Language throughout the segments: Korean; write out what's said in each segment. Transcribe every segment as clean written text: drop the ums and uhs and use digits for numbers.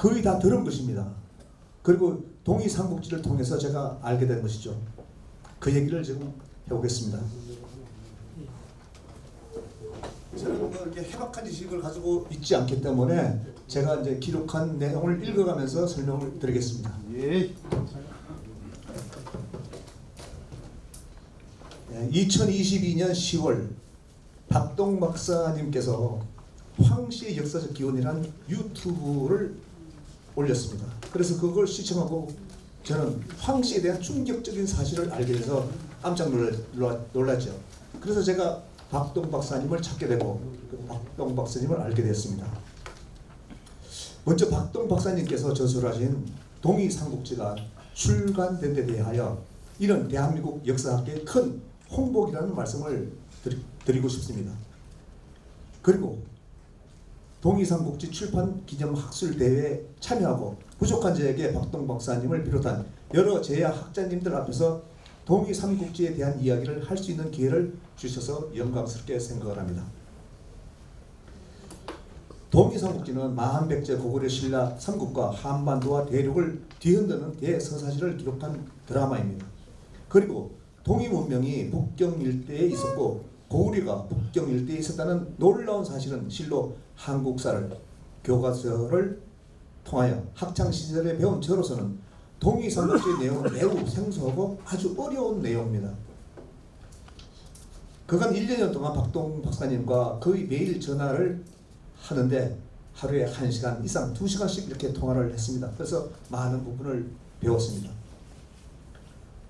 거의 다 들은 것입니다. 그리고 동의삼국지를 통해서 제가 알게 된 것이죠. 그 얘기를 지금 해보겠습니다. 저는 뭐 이렇게 해박한 지식을 가지고 있지 않기 때문에 제가 이제 기록한 내용을 읽어가면서 설명을 드리겠습니다. 예. 2022년 10월 박동 박사님께서 황씨의 역사적 기원이라는 유튜브를 올렸습니다. 그래서 그걸 시청하고 저는 황씨에 대한 충격적인 사실을 알게 돼서 깜짝 놀랐죠. 그래서 제가 박동 박사님을 찾게 되고 그 박동 박사님을 알게 됐습니다. 먼저 박동 박사님께서 저술하신 동의삼국지가 출간된 데 대하여 이런 대한민국 역사학계의 큰 홍복이라는 말씀을 드리고 싶습니다. 그리고 동의삼국지 출판 기념 학술 대회에 참여하고 부족한 저에게 박동 박사님을 비롯한 여러 제야 학자님들 앞에서 동의삼국지에 대한 이야기를 할 수 있는 기회를 주셔서 영광스럽게 생각을 합니다. 동의삼국지는 만백제 고구려 신라 삼국과 한반도와 대륙을 뒤흔드는 대서사시를 기록한 드라마입니다. 그리고 동의문명이 북경 일대에 있었고 고구려가 북경 일대에 있었다는 놀라운 사실은 실로 한국사를 교과서를 통하여 학창시절에 배운 저로서는 동의삼국지의 내용은 매우 생소하고 아주 어려운 내용입니다. 그간 1년 동안 박동 박사님과 거의 매일 전화를 하는데 하루에 1시간 이상 2시간씩 이렇게 통화를 했습니다. 그래서 많은 부분을 배웠습니다.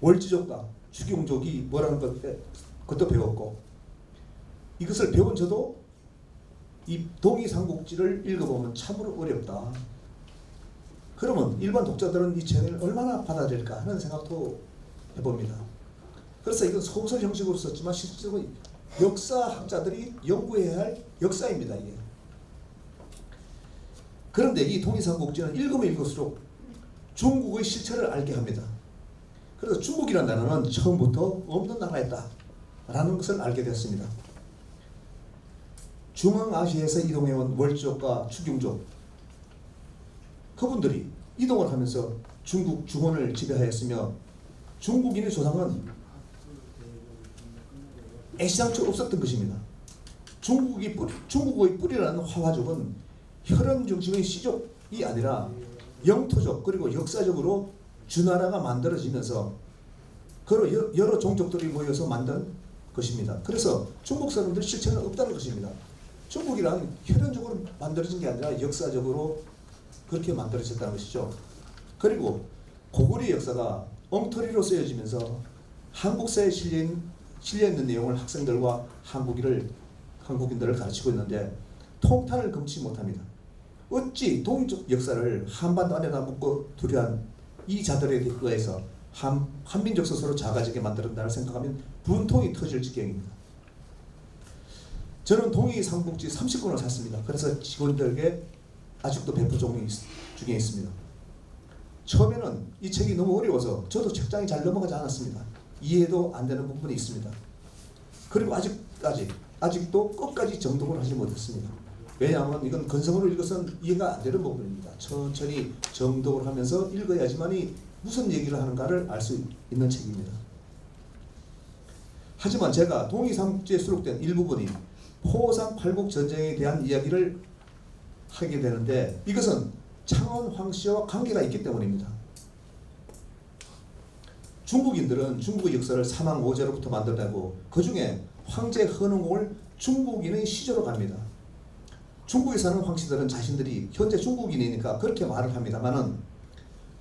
월지족과 추경족이 뭐라는 것도 배웠고, 이것을 배운 저도 이 동의삼국지를 읽어보면 참으로 어렵다. 그러면 일반 독자들은 이 책을 얼마나 받아들일까 하는 생각도 해봅니다. 그래서 이건 소설 형식으로 썼지만 실질적으로 역사학자들이 연구해야 할 역사입니다. 이게. 그런데 이 동의삼국지는 읽으면 읽을수록 중국의 실체를 알게 합니다. 그래서 중국이라는 나라는 처음부터 없는 나라였다 라는 것을 알게 되었습니다. 중앙아시아에서 이동해온 월족과 추경족, 그분들이 이동을 하면서 중국 중원을 지배하였으며 중국인의 조상은 애시당초 없었던 것입니다. 중국의 뿌리라는 화화족은 혈연 중심의 씨족이 아니라 영토적 그리고 역사적으로 주나라가 만들어지면서 여러 종족들이 모여서 만든 것입니다. 그래서 중국 사람들 실체는 없다는 것입니다. 중국이란 혈연적으로 만들어진 게 아니라 역사적으로 그렇게 만들어졌다는 것이죠. 그리고 고구려 역사가 엉터리로 쓰여지면서 한국사에 실려있는 내용을 학생들과 한국인들을 가르치고 있는데 통탄을 금치 못합니다. 어찌 동이족 역사를 한반도 안에다 묶고 두려한 이 자들에 의해서 한민족 스스로 자가지게 만들었다고 생각하면 분통이 터질 지경입니다. 저는 동의삼국지 30권을 샀습니다. 그래서 직원들에게 아직도 배포 중에 있습니다. 처음에는 이 책이 너무 어려워서 저도 책장이 잘 넘어가지 않았습니다. 이해도 안 되는 부분이 있습니다. 그리고 아직도 끝까지 정독을 하지 못했습니다. 왜냐하면 이건 건성으로 읽어서는 이해가 안 되는 부분입니다. 천천히 정독을 하면서 읽어야지만이 무슨 얘기를 하는가를 알 수 있는 책입니다. 하지만 제가 동의삼국지에 수록된 일부분이 포상 팔국 전쟁에 대한 이야기를 하게 되는데 이것은 창원 황씨와 관계가 있기 때문입니다. 중국인들은 중국의 역사를 사망 5제로부터 만들어내고 그 중에 황제 헌흥공을 중국인의 시조로 갑니다. 중국에 사는 황씨들은 자신들이 현재 중국인이니까 그렇게 말을 합니다만은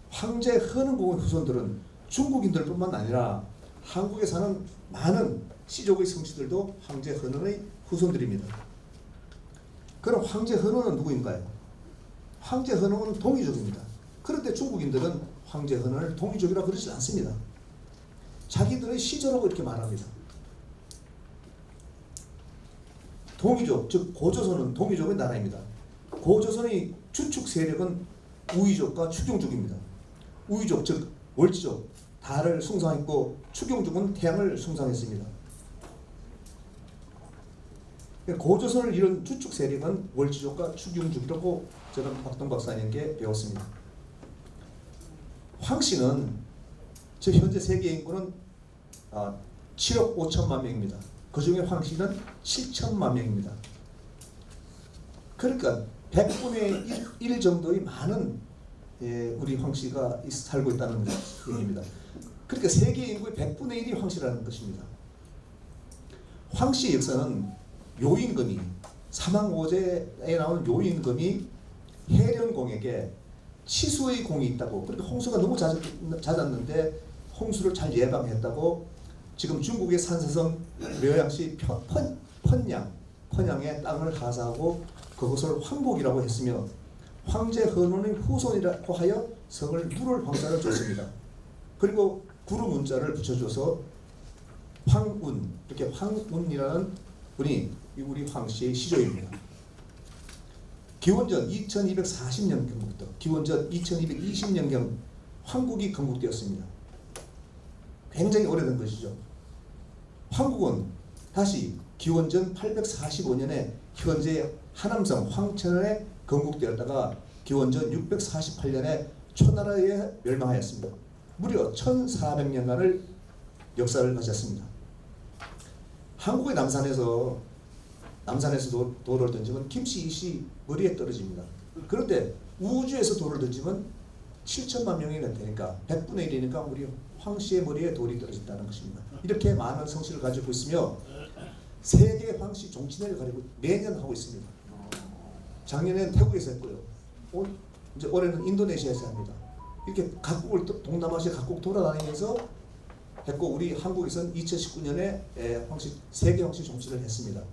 황제 헌흥공의 후손들은 중국인들뿐만 아니라 한국에 사는 많은 시족의 성씨들도 황제 헌흥의 후손들입니다. 그럼 황제 헌흥은 누구인가요? 황제 헌흥은 동이족입니다. 그런데 중국인들은 황제 헌흥을 동이족이라고 그러지 않습니다. 자기들의 시조라고 이렇게 말합니다. 동이족, 즉 고조선은 동이족의 나라입니다. 고조선의 주축 세력은 우이족과 추경족입니다. 우이족, 즉 월지족, 달을 숭상했고 추경족은 태양을 숭상했습니다. 고조선을 이룬 주축 세력은 월지족과 추경주기라고 저는 박동 박사님께 배웠습니다. 황씨는 저 현재 세계 인구는 7억 5천만 명입니다. 그 중에 황씨는 7천만 명입니다. 그러니까 100분의 1 정도의 많은 우리 황씨가 살고 있다는 얘기입니다. 그러니까 세계 인구의 100분의 1이 황씨라는 것입니다. 황씨의 역사는 요인금이 사망오제에 나오는 요인금이 해련공에게 치수의 공이 있다고, 그러니까 홍수가 너무 잦았는데 홍수를 잘 예방했다고 지금 중국의 산세성 려양시 펀양의 땅을 하사하고 그것을 황복이라고 했으며 황제 헌원의 후손이라고 하여 성을 누를 황자를 줬습니다. 그리고 구루 문자를 붙여줘서 황운, 이렇게 황운이라는 분이 우리 황씨의 시조입니다. 기원전 2240년경부터 기원전 2220년경 황국이 건국되었습니다. 굉장히 오래된 것이죠. 황국은 다시 기원전 845년에 현재 하남성 황천에 건국되었다가 기원전 648년에 초나라에 멸망하였습니다. 무려 1400년간을 역사를 가졌습니다. 한국의 남산에서 돌을 던지면 김씨 이씨 머리에 떨어집니다. 그런데 우주에서 돌을 던지면 7천만 명이 되니까 100분의 1이니까 우리 황씨의 머리에 돌이 떨어졌다는 것입니다. 이렇게 많은 성씨를 가지고 있으며 세계 황씨 종친회를 가지고 매년 하고 있습니다. 작년에는 태국에서 했고요. 이제 올해는 인도네시아에서 합니다. 이렇게 각국을 동남아시아 각국 돌아다니면서 했고 우리 한국에서는 2019년에 세계 황씨 종친을 했습니다.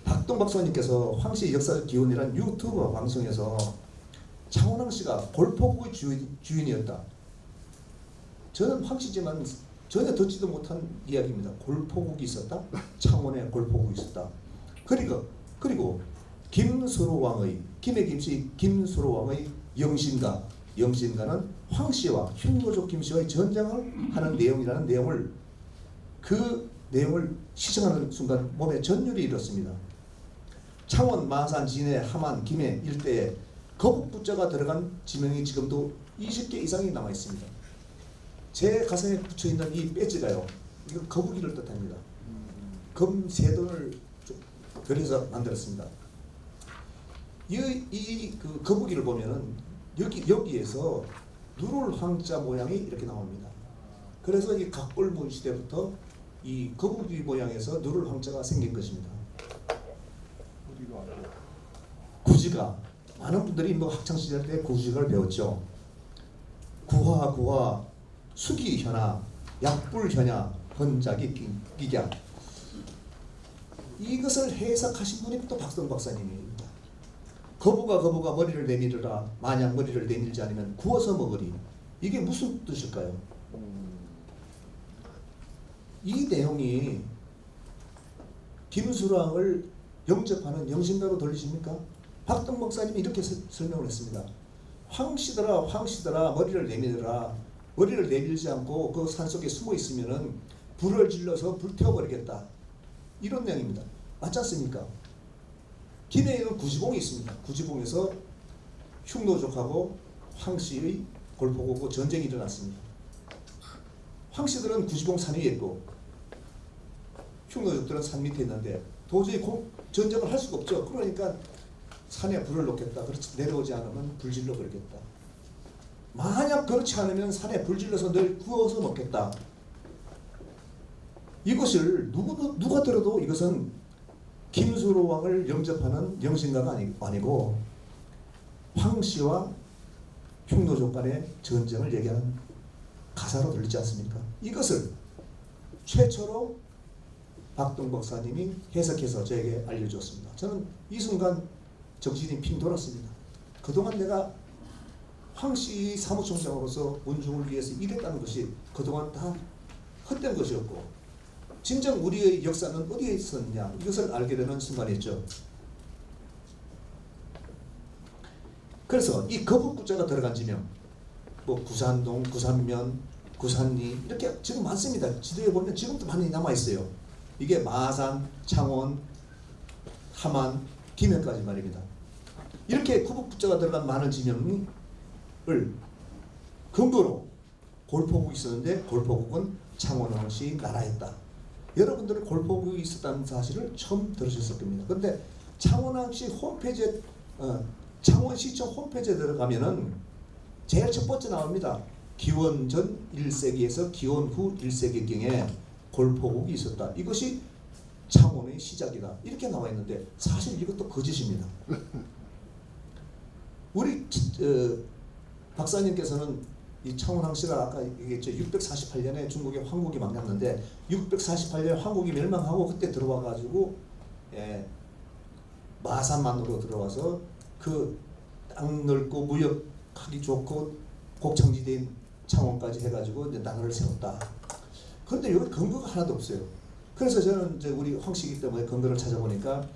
박동 박사님께서 황씨 역사적 기원이라는 유튜브 방송에서 창원왕 씨가 골포국의 주인이었다. 저는 황씨지만 전혀 듣지도 못한 이야기입니다. 골포국이 있었다. 창원에 골포국이 있었다. 그리고 김수로 왕의 김의 김씨 김수로 왕의 영신가는 황씨와 흉노족 김씨와의 전쟁을 하는 내용이라는 내용을 시청하는 순간 몸에 전율이 일었습니다. 창원, 마산, 진해, 함안, 김해 일대에 거북부자가 들어간 지명이 지금도 20개 이상이 남아 있습니다. 제 가슴에 붙여 있는 이 배지가요, 이거 거북이를 뜻합니다. 검 세 돈을 그려서 만들었습니다. 그 거북이를 보면은 여기에서 누를 황자 모양이 이렇게 나옵니다. 그래서 이 각골문 시대부터 이 거북이 모양에서 누를 황자가 생긴 것입니다. 구지가 많은 분들이 학창 시절 때 구지를 배웠죠. 구화, 수기현아, 약불현야, 헌작이 기경. 이것을 해석하신 분이 또 박동 박사님입니다. 거부가 머리를 내밀으라. 만약 머리를 내밀지 않으면 구워서 먹으리. 이게 무슨 뜻일까요? 이 내용이 김수랑을 영접하는 영신가로 들리십니까? 박동 박사님이 이렇게 설명을 했습니다. 황씨들아 머리를 내밀어라. 머리를 내밀지 않고 그 산속에 숨어 있으면은 불을 질러서 불태워버리겠다. 이런 내용입니다. 맞지 않습니까? 김해에는 구지봉이 있습니다. 구지봉에서 흉노족하고 황씨의 골포고고 전쟁이 일어났습니다. 황씨들은 구지봉 산 위에 있고 흉노족들은 산 밑에 있는데 도저히 전쟁을 할 수가 없죠. 그러니까 산에 불을 놓겠다. 그렇지 내려오지 않으면 불질러 버리겠다. 만약 그렇지 않으면 산에 불질러서 늘 구워서 먹겠다. 이것을 누가 들어도 이것은 김수로 왕을 영접하는 영신가가 아니고 황씨와 흉노족 간의 전쟁을 얘기하는 가사로 들리지 않습니까? 이것을 최초로 박동 박사님이 해석해서 저에게 알려주었습니다. 저는 이 순간 정신이 핑 돌았습니다. 그동안 내가 황씨 사무총장으로서 문중을 위해서 일했다는 것이 그동안 다 헛된 것이었고 진정 우리의 역사는 어디에 있었냐 이것을 알게 되는 순간이었죠. 그래서 이 거북구자가 들어간 지명 구산동, 구산면, 구산리 이렇게 지금 많습니다. 지도에 보면 지금도 많이 남아 있어요. 이게 마산, 창원, 함안, 김해까지 말입니다. 이렇게 구북부자가 들어간 많은 지명을 근거로 골포국이 있었는데 골포국은 창원왕씨 나라였다. 여러분들은 골포국이 있었다는 사실을 처음 들으셨을 겁니다. 그런데 창원왕씨 홈페이지에 창원시청 홈페이지에 들어가면은 제일 첫 번째 나옵니다. 기원 전 1세기에서 기원 후 1세기경에 골포국이 있었다. 이것이 창원의 시작이다. 이렇게 나와 있는데 사실 이것도 거짓입니다. 우리 박사님께서는 이 창원왕씨가 아까 얘기했죠. 648년에 중국에 황국이 막 났는데 648년 황국이 멸망하고 그때 들어와 가지고 마산만으로 들어와서 그 땅 넓고 무역하기 좋고 곡창지대인 창원까지 해가지고 이제 나라를 세웠다. 그런데 여기 근거가 하나도 없어요. 그래서 저는 이제 우리 황씨이기 때문에 근거를 찾아보니까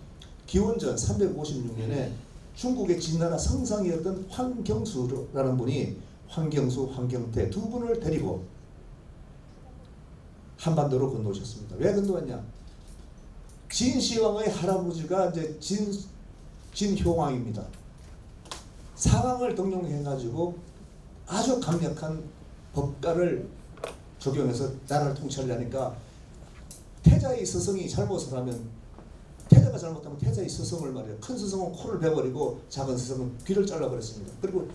기원전 356년에 중국의 진나라 성상이었던 황경수라는 분이 황경수, 황경태 두 분을 데리고 한반도로 건너오셨습니다. 왜 건너왔냐? 진시황의 할아버지가 이제 진효왕입니다. 상황을 등용해가지고 아주 강력한 법가를 적용해서 나라를 통치하려니까 태자의 스승이 잘못을 하면 태자가 잘못하면 태자의 스승을 말이에요. 큰 스승은 코를 베버리고 작은 스승은 귀를 잘라버렸습니다. 그리고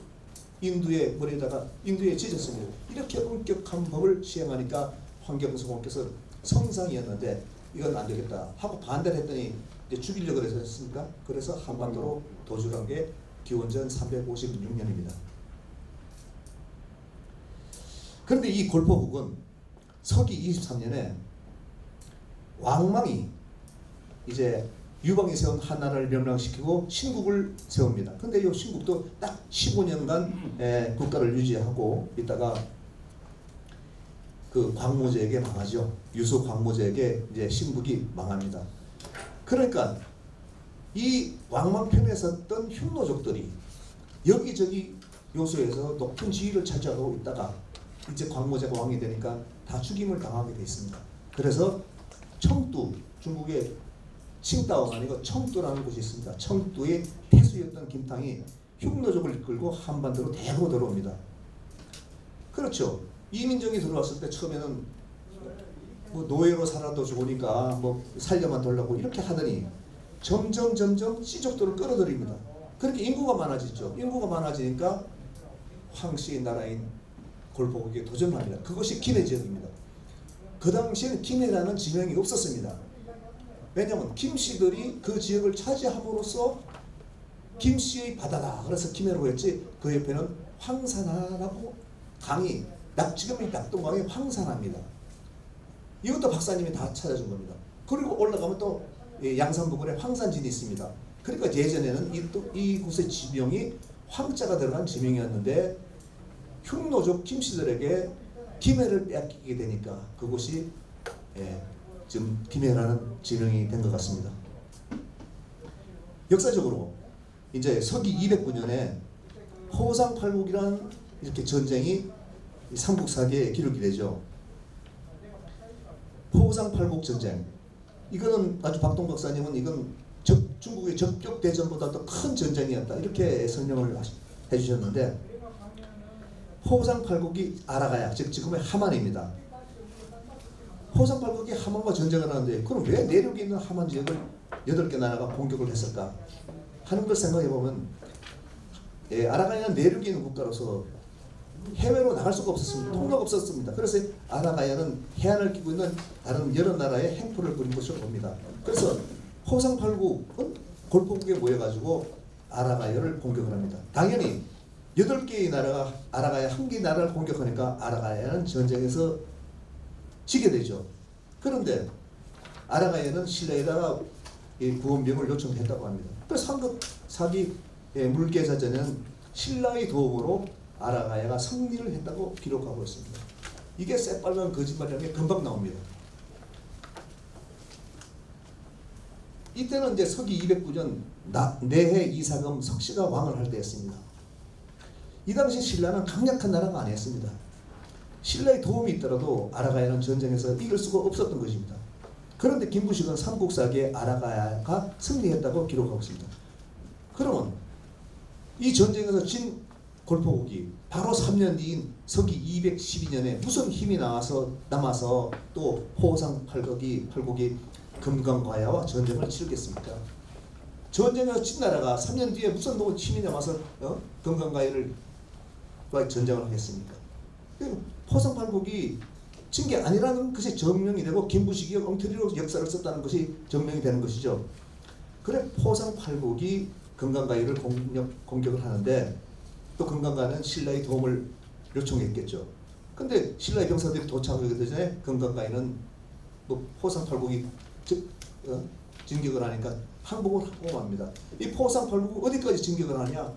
인두의 머리에다가 인두에 찢었습니다. 이렇게 엄격한 법을 시행하니까 황경수 공께서 성상이었는데 이건 안 되겠다 하고 반대를 했더니 이제 죽이려고 그랬습니까? 그래서 한반도로 도주한 게 기원전 356년입니다. 그런데 이 골포국은 서기 23년에 왕망이 이제 유방이 세운 한나라를 멸망시키고 신국을 세웁니다. 근데 이 신국도 딱 15년간 국가를 유지하고 있다가 그 광무제에게 망하죠. 유수 광무제에게 이제 신국이 망합니다. 그러니까 이 왕망편에 섰던 흉노족들이 여기저기 요소에서 높은 지위를 차지하고 있다가 이제 광무제가 왕이 되니까 다 죽임을 당하게 돼 있습니다. 그래서 청두, 중국의 칭다오가 아니고 청두라는 곳이 있습니다. 청두의 태수였던 김탕이 흉노족을 이끌고 한반도로 대거 들어옵니다. 그렇죠. 이민정이 들어왔을 때 처음에는 뭐 노예로 살아도 좋으니까 뭐 살려만 돌라고 이렇게 하더니 점점 씨족들을 끌어들입니다. 그렇게 인구가 많아지죠. 인구가 많아지니까 황씨의 나라인 골포국에 도전합니다. 그것이 김해 지역입니다. 그 당시에는 김해라는 지명이 없었습니다. 왜냐하면 김씨들이 그 지역을 차지함으로써 김씨의 바다다. 그래서 김해라고 했지 그 옆에는 황산하라고 강이 지금의 낙동강이 황산합니다. 이것도 박사님이 다 찾아준 겁니다. 그리고 올라가면 또 양산부근에 황산진이 있습니다. 그러니까 예전에는 이곳의 지명이 황자가 들어간 지명이었는데 흉노족 김씨들에게 김해를 빼앗기게 되니까 그곳이 지금 김해라는 지명이 된 것 같습니다. 역사적으로 이제 서기 209년에 호상팔국이라는 이렇게 전쟁이 삼국사기에 기록이 되죠. 호상팔국 전쟁. 이거는 아주 박동 박사님은 이건 중국의 적격 대전보다 더 큰 전쟁이었다 이렇게 설명을 해주셨는데 호상팔국이 아라가야 즉 지금의 하만입니다. 호상팔국이 하만과 전쟁을 하는데 그럼 왜 내륙에 있는 하만 지역을 8개 나라가 공격을 했을까 하는 걸 생각해 보면 아라가야는 내륙에 있는 국가로서 해외로 나갈 수가 없었습니다. 통로가 없었습니다. 그래서 아라가야는 해안을 끼고 있는 다른 여러 나라의 행포를 부린 것으로 봅니다. 그래서 호상팔국은 골포국에 모여가지고 아라가야를 공격을 합니다. 당연히 8개의 나라가 아라가야 1개의 나라를 공격하니까 아라가야는 전쟁에서 지게 되죠. 그런데 아라가야는 신라에다가 구원병을 요청했다고 합니다. 그래서 삼국사기 물계사전에는 신라의 도움으로 아라가야가 승리를 했다고 기록하고 있습니다. 이게 새빨간 거짓말이라는 게 금방 나옵니다. 이때는 이제 서기 209년 내해 이사금 석씨가 왕을 할 때였습니다. 이 당시 신라는 강력한 나라가 아니었습니다. 신라의 도움이 있더라도 아라가야는 전쟁에서 이길 수가 없었던 것입니다. 그런데 김부식은 삼국사기에 아라가야가 승리했다고 기록하고 있습니다. 그러면 이 전쟁에서 진 골포국이 바로 3년 뒤인 서기 212년에 무슨 힘이 남아서 또 호상팔국이 금강과야와 전쟁을 치르겠습니까? 전쟁에서 진 나라가 3년 뒤에 무슨 힘이 남아서 금강과야를 전쟁을 하겠습니까? 호상팔국이 진 게 아니라는 것이 증명이 되고 김부식이 엉터리로 역사를 썼다는 것이 증명이 되는 것이죠. 그래 호상팔국이 금강과야를 공격을 하는데 또 금강과야는 신라의 도움을 요청했겠죠. 근데 신라의 병사들이 도착하기 전에 금강과야는 뭐 호상팔국이 진격을 하니까 항복을 하고 맙니다. 이 호상팔국이 어디까지 진격을 하냐?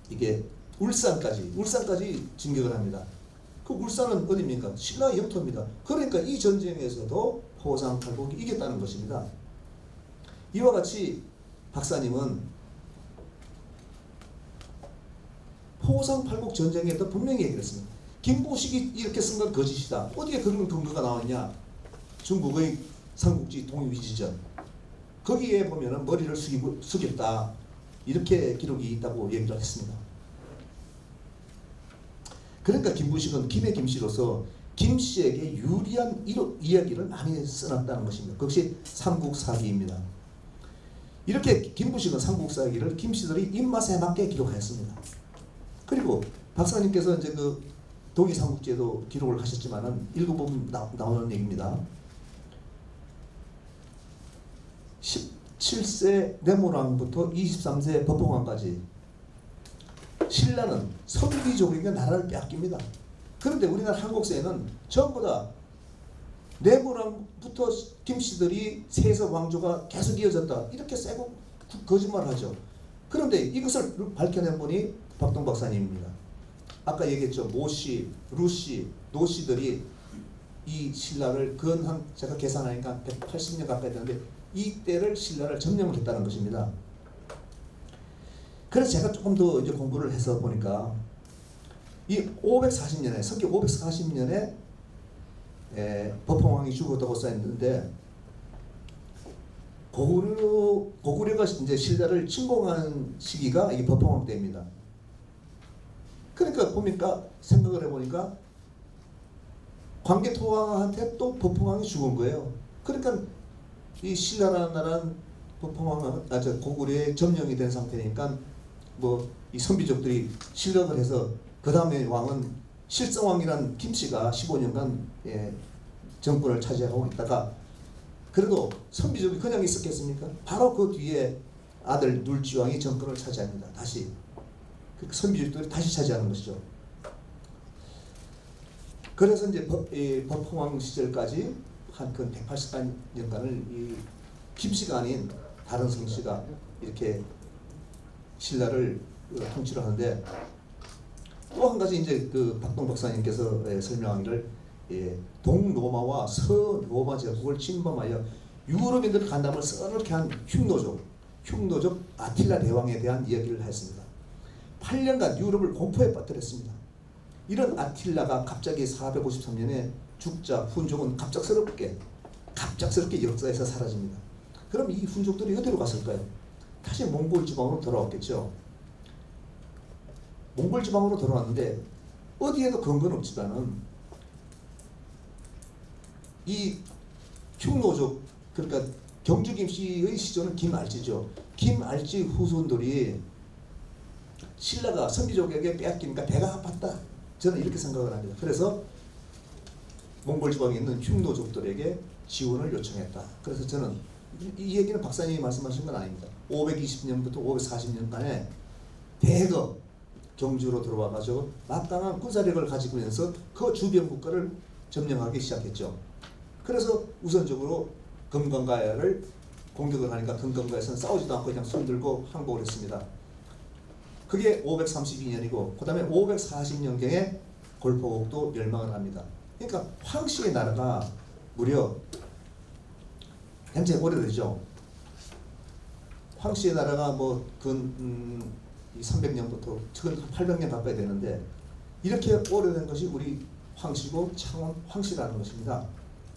이게 울산까지 진격을 합니다. 그 울산은 어디입니까? 신라의 영토입니다. 그러니까 이 전쟁에서도 호상팔국이 이겼다는 것입니다. 이와 같이 박사님은 호상팔국 전쟁에도 분명히 얘기를 했습니다. 김부식이 이렇게 쓴 건 거짓이다. 어디에 그런 근거가 나왔냐? 중국의 삼국지 통일위지전 거기에 보면은 머리를 숙였다. 이렇게 기록이 있다고 얘기를 했습니다. 그러니까 김부식은 김의 김씨로서 김씨에게 유리한 이야기를 많이 써놨다는 것입니다. 그것이 삼국사기입니다. 이렇게 김부식은 삼국사기를 김씨들의 입맛에 맞게 기록하였습니다. 그리고 박사님께서 이제 그 동의삼국지에도 기록을 하셨지만은 읽어보면 나오는 얘기입니다. 17세 네모랑부터 23세 법홍왕까지 신라는 선비족에게 나라를 빼앗깁니다. 그런데 우리나라 한국사에는 전부 다 네모랑부터 김씨들이 세서 왕조가 계속 이어졌다 이렇게 세고 거짓말을 하죠. 그런데 이것을 밝혀낸 분이 박동 박사님입니다. 아까 얘기했죠. 모씨, 루씨, 노씨들이 이 신라를 근한 제가 계산하니까 180년 가까이 되는데 이때를 신라를 점령을 했다는 것입니다. 그래서 제가 조금 더 이제 공부를 해서 보니까 이 540년에 서기 540년에 법홍왕이 죽었다고 써있는데 고구려가 이제 신라를 침공한 시기가 이 법홍왕 때입니다. 그러니까 보니까 생각을 해보니까 광개토왕한테 또 법홍왕이 죽은 거예요. 그러니까 이 신라라는 나라는 고구려에 점령이 된 상태니까 뭐 이 선비족들이 실력을 해서 그 다음에 왕은 실성왕이란 김씨가 15년간 정권을 차지하고 있다가 그래도 선비족이 그냥 있었겠습니까? 바로 그 뒤에 아들 눌지왕이 정권을 차지합니다. 다시 그 선비족들이 다시 차지하는 것이죠. 그래서 이제 법홍왕 시절까지 한 그 180년간을 이 김씨가 아닌 다른 성씨가 이렇게 신라를 통치를 하는데 또 한 가지 이제 그 박동 박사님께서 설명하기를 동로마와 서로마 제국을 침범하여 유럽인들을 간담을 썰게 한 흉노족 아틸라 대왕에 대한 이야기를 했습니다. 8년간 유럽을 공포에 빠뜨렸습니다. 이런 아틸라가 갑자기 453년에 죽자 훈족은 갑작스럽게 역사에서 사라집니다. 그럼 이 훈족들이 어디로 갔을까요? 다시 몽골 지방으로 돌아왔겠죠. 몽골 지방으로 돌아왔는데 어디에도 근거는 없지만은 이 흉노족 그러니까 경주 김씨의 시조는 김알지죠. 김알지 후손들이 신라가 선비족에게 빼앗기니까 배가 아팠다. 저는 이렇게 생각을 합니다. 그래서 몽골 지방에 있는 흉노족들에게 지원을 요청했다. 그래서 저는 이 얘기는 박사님이 말씀하신 건 아닙니다. 520년부터 540년간에 대거 경주로 들어와가지고 막강한 군사력을 가지고 있어서 그 주변 국가를 점령하기 시작했죠. 그래서 우선적으로 금강가야를 공격을 하니까 금강가야에서는 싸우지도 않고 그냥 손들고 항복을 했습니다. 그게 532년이고 그 다음에 540년경에 골포국도 멸망을 합니다. 그러니까 황씨의 나라가 무려 굉장히 오래되죠. 황씨의 나라가 뭐 근 300년부터 지금 800년 가까이 되는데 이렇게 오래된 것이 우리 황씨고 창원 황씨라는 것입니다.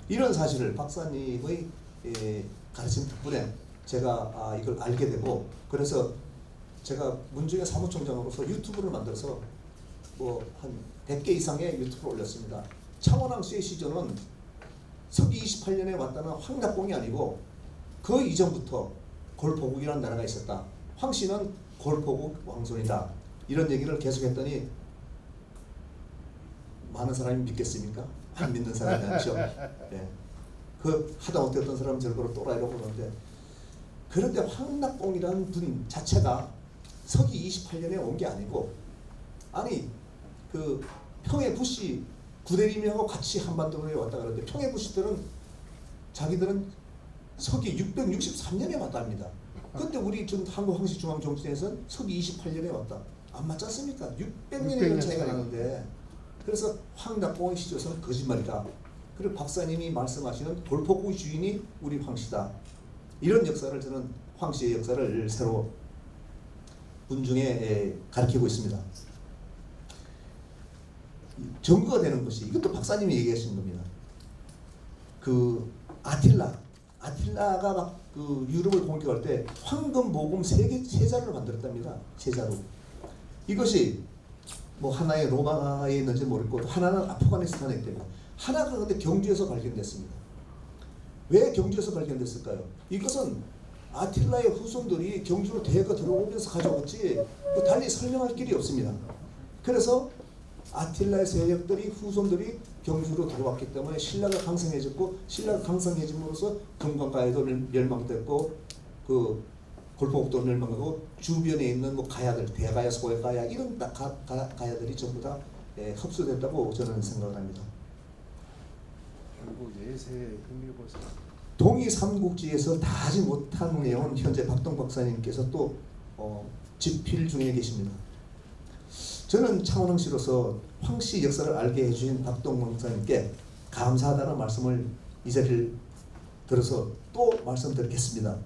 이런 사실을 박사님의 가르침 덕분에 제가 이걸 알게 되고, 그래서 제가 문중의 사무총장으로서 유튜브를 만들어서 뭐 한 100개 이상의 유튜브를 올렸습니다. 창원 황씨의 시조는 서기 28년에 왔다는 황낙공이 아니고 그 이전부터 골포국이라는 나라가 있었다. 황씨는 골포국 왕손이다. 이런 얘기를 계속했더니 많은 사람이 믿겠습니까? 안 믿는 사람이 많죠. 네. 그 하다못해 어떤 사람은 절거로 또라이라고 그러는데, 그런데 황낙공이라는 분 자체가 서기 28년에 온 게 아니고, 아니 그 평해 부시 구대림하고 같이 한반도에 왔다 그러는데, 평해 부시들은 자기들은 서기 663년에 왔다 합니다. 근데 우리 좀 한국 황씨중앙정치회에서는 서기 28년에 왔다. 안 맞지 않습니까? 600년의 차이가 나는데, 그래서 황낙공의 시조에서는 거짓말이다. 그리고 박사님이 말씀하시는 골포국의 주인이 우리 황씨다. 이런 역사를, 저는 황씨의 역사를 새로 문중에 가르치고 있습니다. 증거가 되는 것이, 이것도 박사님이 얘기하신 겁니다. 그 아틸라가 막 그 유럽을 공격할 때 황금, 모금 세 자루를 만들었답니다. 세 자루. 이것이 뭐 하나의 로마에 있는지 모르겠고, 하나는 아프가니스탄에 있대요. 하나가 근데 경주에서 발견됐습니다. 왜 경주에서 발견됐을까요? 이것은 아틸라의 후손들이 경주로 대거 들어오면서 가져왔지 뭐 달리 설명할 길이 없습니다. 그래서 아틸라의 세력들이, 후손들이 경주로 들어왔기 때문에 신라가 강성해졌고, 신라가 강성해짐으로써 금강가야도 멸망됐고, 그 골포국도 멸망하고, 주변에 있는 뭐 가야들, 대가야, 소가야 이런 가야들이 전부 다 흡수됐다고 저는 생각을 합니다. 결국 예세 흥미고사 동이 삼국지에서 다 하지 못한 내용은 현재 박동 박사님께서 또 집필 중에 계십니다. 저는 창원 황씨로서 황씨 역사를 알게 해주신 박동 박사님께 감사하다는 말씀을 이 자리를 들어서 또 말씀드리겠습니다.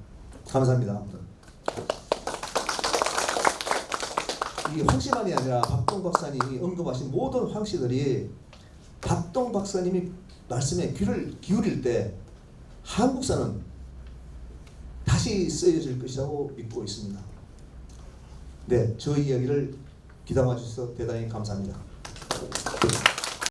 감사합니다. 이 황씨만이 아니라 박동 박사님이 언급하신 모든 황씨들이 박동 박사님이 말씀에 귀를 기울일 때 한국사는 다시 쓰여질 것이라고 믿고 있습니다. 네, 저 이야기를 귀담아 주셔서 대단히 감사합니다.